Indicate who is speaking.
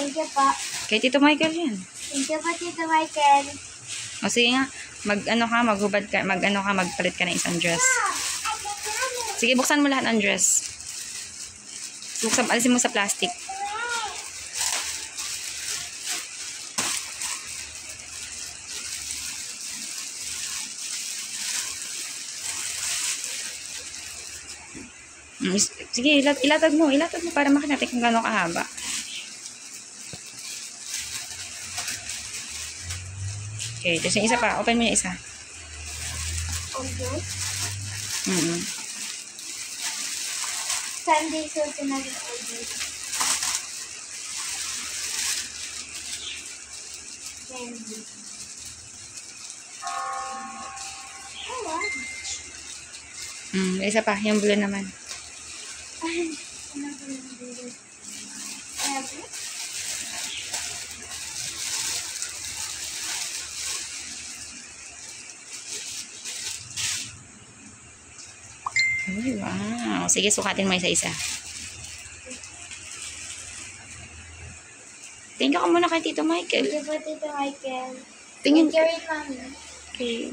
Speaker 1: Thank you po.
Speaker 2: Kay Tito Michael yan.
Speaker 1: Thank you po, Tito Michael.
Speaker 2: O sige nga, maghubad ka, magpalit ka ng isang dress. Sige, buksan mo lahat ng dress. Alisin mo sa plastic. Sige, ilatag mo para makita natin kung gano'ng kahaba. Okay, tapos yung isa pa, open mo yung isa.
Speaker 1: Okay. Sunday suit na nag-order. Candy. Oh, wow.
Speaker 2: Isa pa, yung blue naman.
Speaker 1: Ay, ano ba yung blue? Ever?
Speaker 2: Ay, wow. Sige, sukatin mo isa-isa. Thank you ka muna kay Tito Michael.
Speaker 1: Thank you po, Tito Michael.
Speaker 2: Tingin.
Speaker 1: Thank you rin, Mami.
Speaker 2: Okay.